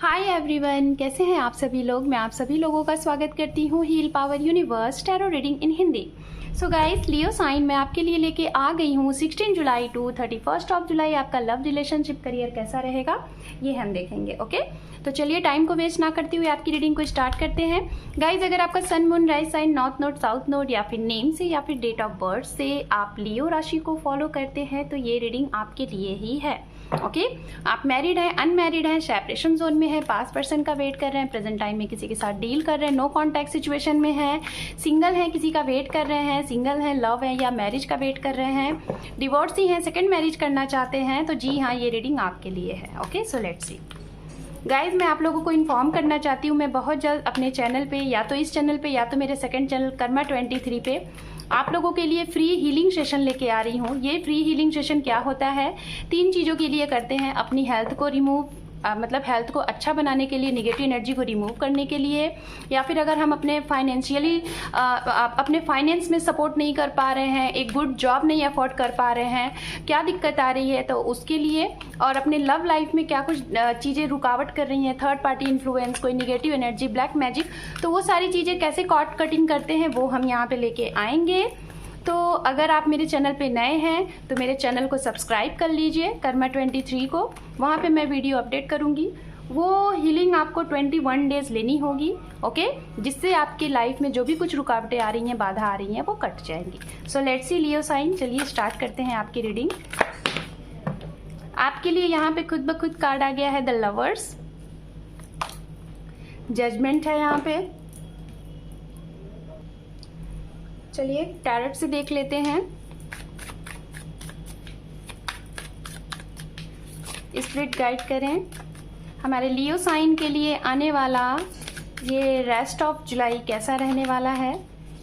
Hi everyone, कैसे हैं आप सभी लोग। मैं आप सभी लोगों का स्वागत करती हूँ heal power universe tarot reading in Hindi. So guys, Leo sign मैं आपके लिए लेके आ गई हूँ 16 जुलाई टू 31 ऑफ जुलाई। आपका लव, रिलेशनशिप, करियर कैसा रहेगा ये हम देखेंगे। ओके, तो चलिए टाइम को वेस्ट ना करते हुए आपकी रीडिंग को स्टार्ट करते हैं। गाइज, अगर आपका sun, moon, rise sign, north node, south node या फिर नेम से या फिर डेट ऑफ बर्थ से आप लियो राशि को फॉलो करते हैं तो ये रीडिंग आपके लिए ही है। ओके, आप मैरिड हैं, अनमैरिड हैं, सेपरेशन जोन में है, पास्ट पर्सन का वेट कर रहे हैं, प्रेजेंट टाइम में किसी के साथ डील कर रहे हैं, नो कॉन्टैक्ट सिचुएशन में है, सिंगल हैं, किसी का वेट कर रहे हैं, सिंगल हैं, लव है या मैरिज का वेट कर रहे हैं, डिवोर्सी हैं, सेकंड मैरिज करना चाहते हैं, तो जी हाँ, ये रीडिंग आपके लिए है। Okay, so let's C. Guys, मैं आप लोगों को इन्फॉर्म करना चाहती हूँ, मैं बहुत जल्द अपने चैनल पे या तो इस चैनल पे या तो मेरे सेकंड चैनल कर्मा 23 पे आप लोगों के लिए फ्री हीलिंग सेशन लेके आ रही हूँ। ये फ्री हीलिंग सेशन क्या होता है, 3 चीज़ों के लिए करते हैं। अपनी हेल्थ को रिमूव मतलब हेल्थ को अच्छा बनाने के लिए, नेगेटिव एनर्जी को रिमूव करने के लिए, या फिर अगर हम अपने फाइनेंशियली अपने फाइनेंस में सपोर्ट नहीं कर पा रहे हैं, एक गुड जॉब नहीं अफोर्ड कर पा रहे हैं, क्या दिक्कत आ रही है तो उसके लिए, और अपने लव लाइफ में क्या कुछ चीज़ें रुकावट कर रही हैं, थर्ड पार्टी इन्फ्लुएंस, कोई नेगेटिव एनर्जी, ब्लैक मैजिक, तो वो सारी चीज़ें कैसे कॉट कटिंग करते हैं वो हम यहाँ पे लेके आएंगे। तो अगर आप मेरे चैनल पे नए हैं तो मेरे चैनल को सब्सक्राइब कर लीजिए, कर्मा 23 को। वहाँ पे मैं वीडियो अपडेट करूँगी। वो हीलिंग आपको 21 डेज लेनी होगी। ओके, जिससे आपकी लाइफ में जो भी कुछ रुकावटें आ रही हैं, बाधा आ रही हैं, वो कट जाएंगी। So let's see Leo sign, चलिए स्टार्ट करते हैं आपकी रीडिंग। आपके लिए यहाँ पे खुद ब खुद कार्ड आ गया है द लवर्स, जजमेंट है यहाँ पे। चलिए टैरोट से देख लेते हैं। स्पिरिट गाइड करें हमारे लियो साइन के लिए आने वाला ये रेस्ट ऑफ जुलाई कैसा रहने वाला है,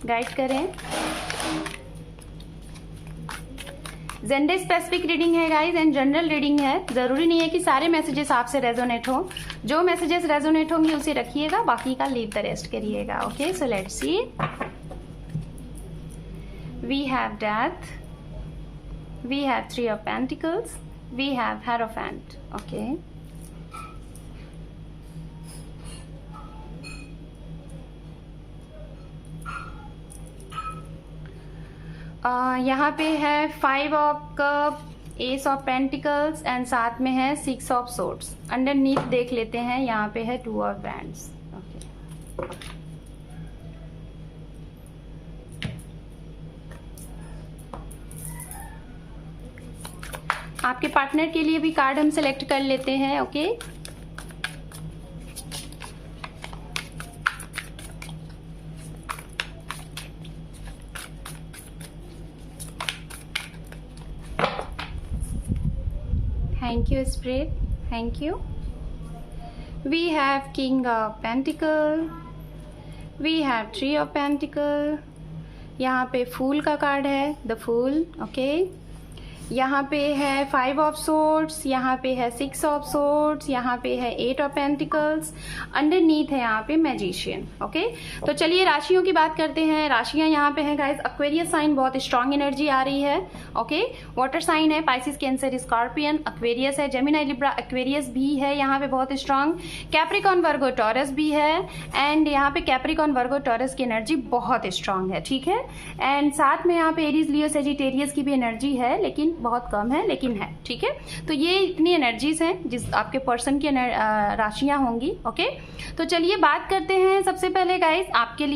गाइड करें। जेंडर स्पेसिफिक रीडिंग है गाइज एंड जनरल रीडिंग है। जरूरी नहीं है कि सारे मैसेजेस आपसे रेजोनेट हो। जो मैसेजेस रेजोनेट होंगे उसे रखिएगा, बाकी का लीव द रेस्ट करिएगा। Okay, so let's C. We have Death, we have 3 of Pentacles, we have Hierophant. Okay. यहाँ पे है 5 of Cup, Ace of Pentacles and साथ में है 6 of Swords। अंडरनीथ देख लेते हैं, यहाँ पे है 2 of Wands। Okay. आपके पार्टनर के लिए भी कार्ड हम सेलेक्ट कर लेते हैं। Okay, thank you spirit, thank you. We have king of pentacle, we have 3 of pentacle. यहाँ पे फूल का कार्ड है, द फूल। ओके, यहाँ पे है 5 ऑफ सोर्ड्स, यहाँ पे है 6 ऑफ सोर्ड्स, यहाँ पे है 8 ऑफ पेंटिकल्स, अंडरनीथ है यहाँ पे मैजिशियन। ओके, तो चलिए राशियों की बात करते हैं। राशियां यहाँ पे हैं गाइस। एक्वेरियस साइन, बहुत स्ट्रांग एनर्जी आ रही है। ओके, वाटर साइन है, पाइसिस, कैंसर, स्कॉर्पियन, एक्वेरियस है, जेमिनी, लिब्रा, एक्वेरियस भी है यहाँ पे बहुत स्ट्रांग, कैप्रिकॉन, वर्गो, टॉरस भी है। एंड यहाँ पे कैप्रिकॉन, वर्गो, टॉरस की एनर्जी बहुत स्ट्रांग है। ठीक है, एंड साथ में यहाँ पे एरीज, लियो, सेजिटेरियस की भी एनर्जी है, लेकिन बहुत कम है, लेकिन है। ठीक है, तो ये इतनी एनर्जीज हैं जिस आपके पर्सन की राशियां होंगी। ओके, तो चलिए बात करते हैं। सबसे पहले गाइज आपके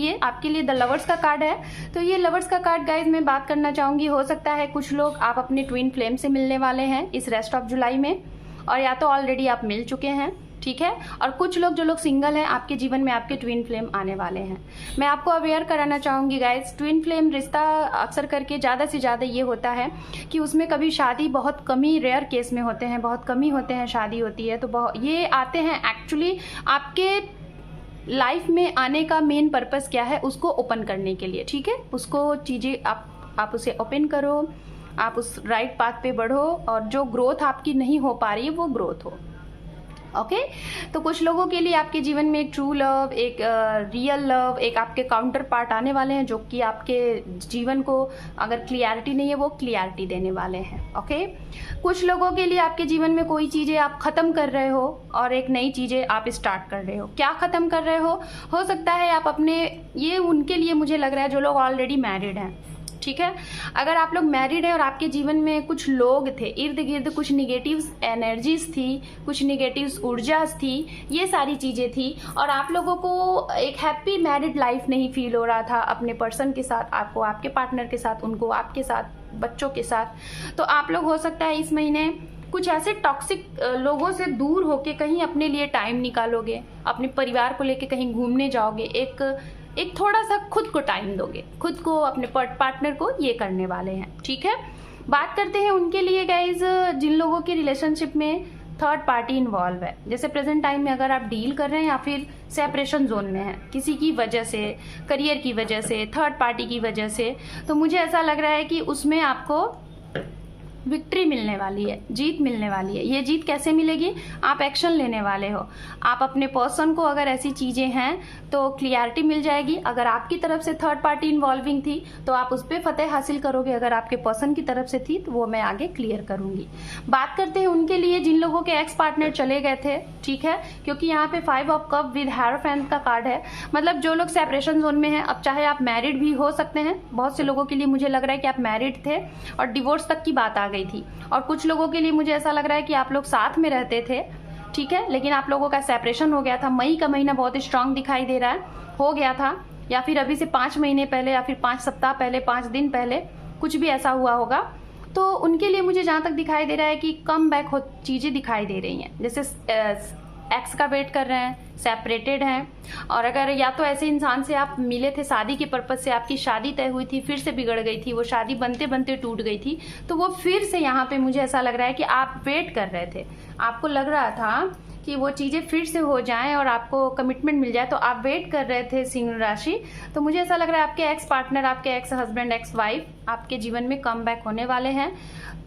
लिए द लवर्स का कार्ड है। तो ये लवर्स का कार्ड गाइज मैं बात करना चाहूंगी, हो सकता है कुछ लोग आप अपने ट्विन फ्लेम से मिलने वाले हैं इस रेस्ट ऑफ जुलाई में, और या तो ऑलरेडी आप मिल चुके हैं। ठीक है, और कुछ लोग जो लोग सिंगल हैं, आपके जीवन में आपके ट्विन फ्लेम आने वाले हैं। मैं आपको अवेयर कराना चाहूंगी गाइज, ट्विन फ्लेम रिश्ता अक्सर करके ज़्यादा से ज़्यादा ये होता है कि उसमें कभी शादी बहुत कम ही, रेयर केस में होते हैं, बहुत कम ही होते हैं शादी होती है। तो ये आते हैं एक्चुअली आपके लाइफ में आने का मेन पर्पस क्या है, उसको ओपन करने के लिए। ठीक है, उसको चीज़ें आप उसे ओपन करो, आप उस राइट पाथ पे बढ़ो, और जो ग्रोथ आपकी नहीं हो पा रही है वो ग्रोथ हो। ओके तो कुछ लोगों के लिए आपके जीवन में एक ट्रू लव, एक रियल लव, एक आपके काउंटर पार्ट आने वाले हैं जो कि आपके जीवन को अगर क्लियरिटी नहीं है वो क्लियरिटी देने वाले हैं। ओके कुछ लोगों के लिए आपके जीवन में कोई चीज़ें आप ख़त्म कर रहे हो और एक नई चीज़ें आप स्टार्ट कर रहे हो। क्या ख़त्म कर रहे हो सकता है आप अपने, ये उनके लिए मुझे लग रहा है जो लोग ऑलरेडी मैरिड हैं, ठीक है। अगर आप लोग मैरिड हैं और आपके जीवन में कुछ लोग थे, इर्द गिर्द कुछ निगेटिव एनर्जीज थी, कुछ निगेटिव ऊर्जाज थी, ये सारी चीज़ें थी और आप लोगों को एक हैप्पी मैरिड लाइफ नहीं फील हो रहा था अपने पर्सन के साथ, आपको आपके पार्टनर के साथ, उनको आपके साथ, बच्चों के साथ, तो आप लोग हो सकता है इस महीने कुछ ऐसे टॉक्सिक लोगों से दूर होके कहीं अपने लिए टाइम निकालोगे, अपने परिवार को लेके कहीं घूमने जाओगे, एक थोड़ा सा खुद को टाइम दोगे, खुद को, अपने पार्टनर को, ये करने वाले हैं, ठीक है। बात करते हैं उनके लिए गाइज जिन लोगों के रिलेशनशिप में थर्ड पार्टी इन्वॉल्व है, जैसे प्रेजेंट टाइम में अगर आप डील कर रहे हैं या फिर सेपरेशन जोन में हैं किसी की वजह से, करियर की वजह से, थर्ड पार्टी की वजह से, तो मुझे ऐसा लग रहा है कि उसमें आपको विक्ट्री मिलने वाली है, जीत मिलने वाली है। ये जीत कैसे मिलेगी? आप एक्शन लेने वाले हो, आप अपने पर्सन को, अगर ऐसी चीज़ें हैं तो क्लियरिटी मिल जाएगी। अगर आपकी तरफ से थर्ड पार्टी इन्वॉल्विंग थी तो आप उस पर फतेह हासिल करोगे, अगर आपके पर्सन की तरफ से थी तो वो मैं आगे क्लियर करूंगी। बात करते हैं उनके लिए जिन लोगों के एक्स पार्टनर चले गए थे, ठीक है, क्योंकि यहाँ पे 5 ऑफ कप विद हेरोफेंट का कार्ड है, मतलब जो लोग सेपरेशन जोन में हैं, अब चाहे आप मैरिड भी हो सकते हैं, बहुत से लोगों के लिए मुझे लग रहा है कि आप मैरिड थे और डिवोर्स तक की बात आ गई थी, और कुछ लोगों के लिए मुझे ऐसा लग रहा है कि आप लोग साथ में रहते थे, ठीक है, लेकिन आप लोगों का सेपरेशन हो गया था। मई का महीना बहुत स्ट्रांग दिखाई दे रहा है, हो गया था, या फिर अभी से 5 महीने पहले या फिर 5 सप्ताह पहले, 5 दिन पहले कुछ भी ऐसा हुआ होगा। तो उनके लिए मुझे जहां तक दिखाई दे रहा है कि कम बैक हो चीजें दिखाई दे रही हैं, जैसे एक्स का वेट कर रहे हैं, सेपरेटेड हैं, और अगर या तो ऐसे इंसान से आप मिले थे शादी के पर्पज से, आपकी शादी तय हुई थी, फिर से बिगड़ गई थी, वो शादी बनते बनते टूट गई थी, तो वो फिर से यहाँ पे मुझे ऐसा लग रहा है कि आप वेट कर रहे थे, आपको लग रहा था कि वो चीज़ें फिर से हो जाएं और आपको कमिटमेंट मिल जाए, तो आप वेट कर रहे थे सिंह राशि। तो मुझे ऐसा लग रहा है आपके एक्स पार्टनर, आपके एक्स हस्बैंड, एक्स वाइफ आपके जीवन में कम बैक होने वाले हैं।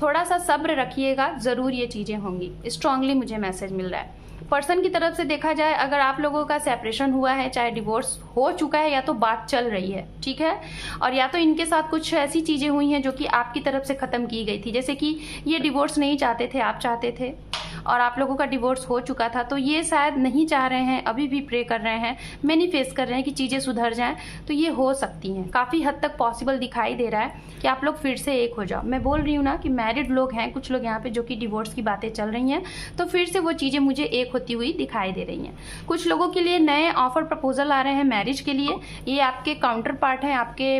थोड़ा सा सब्र रखिएगा, ज़रूर ये चीज़ें होंगी, स्ट्रांगली मुझे मैसेज मिल रहा है। पर्सन की तरफ से देखा जाए, अगर आप लोगों का सेपरेशन हुआ है, चाहे डिवोर्स हो चुका है या तो बात चल रही है, ठीक है, और या तो इनके साथ कुछ ऐसी चीज़ें हुई हैं जो कि आपकी तरफ से ख़त्म की गई थी, जैसे कि ये डिवोर्स नहीं चाहते थे, आप चाहते थे, और आप लोगों का डिवोर्स हो चुका था, तो ये शायद नहीं चाह रहे हैं, अभी भी प्रे कर रहे हैं, मैनिफेस्ट कर रहे हैं कि चीज़ें सुधर जाएं, तो ये हो सकती हैं, काफ़ी हद तक पॉसिबल दिखाई दे रहा है कि आप लोग फिर से एक हो जाओ। मैं बोल रही हूँ ना कि मैरिड लोग हैं कुछ लोग यहाँ पे जो कि डिवोर्स की बातें चल रही हैं, तो फिर से वो चीज़ें मुझे एक होती हुई दिखाई दे रही हैं। कुछ लोगों के लिए नए ऑफर प्रपोजल आ रहे हैं मैरिज के लिए, ये आपके काउंटर पार्ट हैं, आपके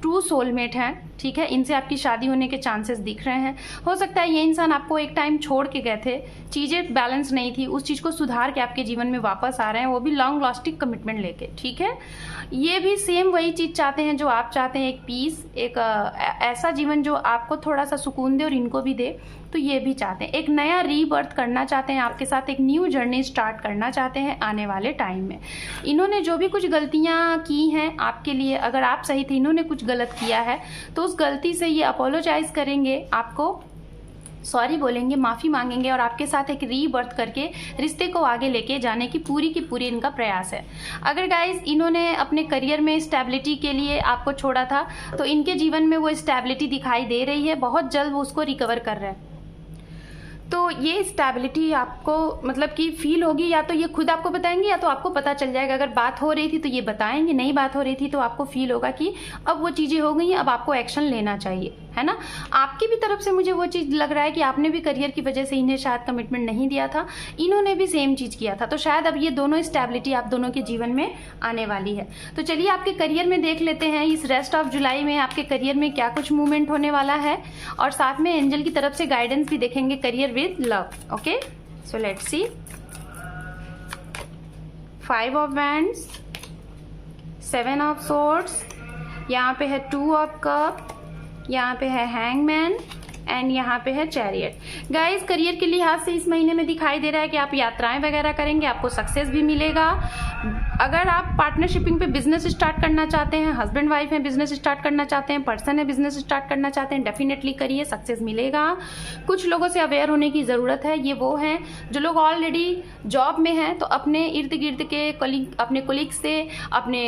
ट्रू सोलमेट हैं, ठीक है, इनसे आपकी शादी होने के चांसेस दिख रहे हैं। हो सकता है ये इंसान आपको एक टाइम छोड़ के गए थे, चीज़ें बैलेंस नहीं थी, उस चीज़ को सुधार के आपके जीवन में वापस आ रहे हैं, वो भी लॉन्ग लास्टिंग कमिटमेंट लेके, ठीक है। ये भी सेम वही चीज़ चाहते हैं जो आप चाहते हैं, एक पीस, एक ऐसा जीवन जो आपको थोड़ा सा सुकून दे और इनको भी दे, तो ये भी चाहते हैं, एक नया रीबर्थ करना चाहते हैं, आपके साथ एक न्यू जर्नी स्टार्ट करना चाहते हैं आने वाले टाइम में। इन्होंने जो भी कुछ गलतियां की हैं आपके लिए, अगर आप सही थे, इन्होंने कुछ गलत किया है, तो उस गलती से ये अपोलोजाइज करेंगे, आपको सॉरी बोलेंगे, माफ़ी मांगेंगे, और आपके साथ एक रीबर्थ करके रिश्ते को आगे लेके जाने की पूरी इनका प्रयास है। अगर गाइज इन्होंने अपने करियर में स्टेबिलिटी के लिए आपको छोड़ा था, तो इनके जीवन में वो स्टेबिलिटी दिखाई दे रही है, बहुत जल्द वो उसको रिकवर कर रहे हैं। तो ये स्टेबिलिटी आपको मतलब कि फील होगी, या तो ये खुद आपको बताएंगे या तो आपको पता चल जाएगा। अगर बात हो रही थी तो ये बताएंगे, नहीं बात हो रही थी तो आपको फील होगा कि अब वो चीज़ें हो गई हैं, अब आपको एक्शन लेना चाहिए, है ना। आपकी भी तरफ से मुझे वो चीज़ लग रहा है कि आपने भी करियर की वजह से इन्हें शायद कमिटमेंट नहीं दिया था, इन्होंने भी सेम चीज़ किया था, तो शायद अब ये दोनों स्टेबिलिटी आप दोनों के जीवन में आने वाली है। तो चलिए आपके करियर में देख लेते हैं इस रेस्ट ऑफ जुलाई में आपके करियर में क्या कुछ मूवमेंट होने वाला है, और साथ में एंजल की तरफ से गाइडेंस भी देखेंगे career with love. Okay, so let's C. 5 of wands, 7 of swords, यहाँ पे है 2 ऑफ कप, यहाँ पे है हैंगमैन एंड यहाँ पे है चैरियट। गाइस करियर के लिहाज से इस महीने में दिखाई दे रहा है कि आप यात्राएं वगैरह करेंगे, आपको सक्सेस भी मिलेगा। अगर आप पार्टनरशिपिंग पे बिजनेस स्टार्ट करना चाहते हैं, हस्बैंड वाइफ हैं बिजनेस स्टार्ट करना चाहते हैं, पर्सन है बिजनेस स्टार्ट करना चाहते हैं, डेफिनेटली करिए, सक्सेस मिलेगा। कुछ लोगों से अवेयर होने की ज़रूरत है, ये वो हैं जो लोग ऑलरेडी जॉब में हैं, तो अपने इर्द गिर्द के अपने कोलीग से, अपने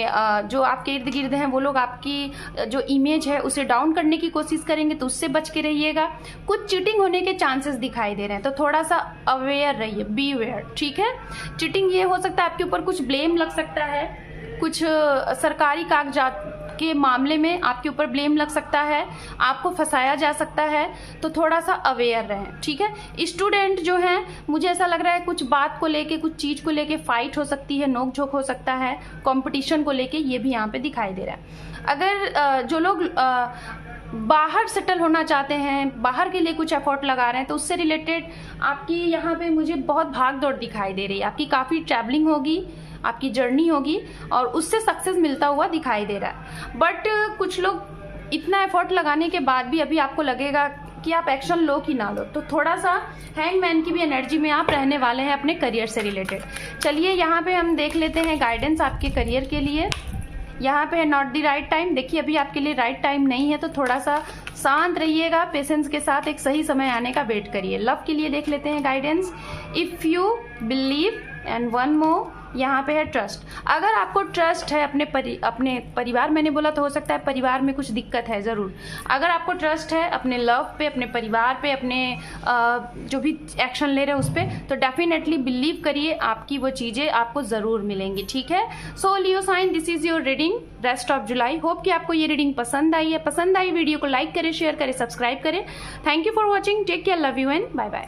जो आपके इर्द गिर्द हैं वो लोग आपकी जो इमेज है उसे डाउन करने की कोशिश करेंगे, तो उससे बच के रहिएगा। कुछ चीटिंग होने के चांसेस दिखाई दे रहे हैं, तो थोड़ा सा अवेयर रहिए, बी अवेयर, ठीक है। चीटिंग ये हो सकता है आपके ऊपर कुछ ब्लेम लग सकता है, कुछ सरकारी कागजात के मामले में आपके ऊपर ब्लेम लग सकता है, आपको फंसाया जा सकता है, तो थोड़ा सा अवेयर रहें, ठीक है। स्टूडेंट जो हैं, मुझे ऐसा लग रहा है कुछ बात को लेके, कुछ चीज़ को लेके फाइट हो सकती है, नोक झोंक हो सकता है, कंपटीशन को लेके, ये भी यहाँ पे दिखाई दे रहा है। अगर जो लोग बाहर सेटल होना चाहते हैं, बाहर के लिए कुछ एफर्ट लगा रहे हैं, तो उससे रिलेटेड आपकी यहाँ पे मुझे बहुत भाग दौड़ दिखाई दे रही है। आपकी काफ़ी ट्रैवलिंग होगी, आपकी जर्नी होगी और उससे सक्सेस मिलता हुआ दिखाई दे रहा है। बट कुछ लोग इतना एफर्ट लगाने के बाद भी अभी आपको लगेगा कि आप एक्शन लो कि ना लो, तो थोड़ा सा हैंगमैन की भी एनर्जी में आप रहने वाले हैं अपने करियर से रिलेटेड। चलिए यहाँ पे हम देख लेते हैं गाइडेंस आपके करियर के लिए। यहाँ पे है नॉट द राइट टाइम। देखिए अभी आपके लिए राइट टाइम नहीं है, तो थोड़ा सा शांत रहिएगा, पेशेंस के साथ एक सही समय आने का वेट करिए। लव के लिए देख लेते हैं guidance. If you believe and one more, यहाँ पे है ट्रस्ट। अगर आपको ट्रस्ट है अपने परिवार, मैंने बोला तो हो सकता है परिवार में कुछ दिक्कत है ज़रूर। अगर आपको ट्रस्ट है अपने लव पे, अपने परिवार पे, अपने जो भी एक्शन ले रहे हैं उस पर, तो डेफिनेटली बिलीव करिए, आपकी वो चीज़ें आपको ज़रूर मिलेंगी, ठीक है। So Leo sign, this is your reading rest of July. Hope कि आपको ये रीडिंग पसंद आई है। पसंद आई वीडियो को लाइक करें, शेयर करें, सब्सक्राइब करें। Thank you for watching, take care, love you and bye bye.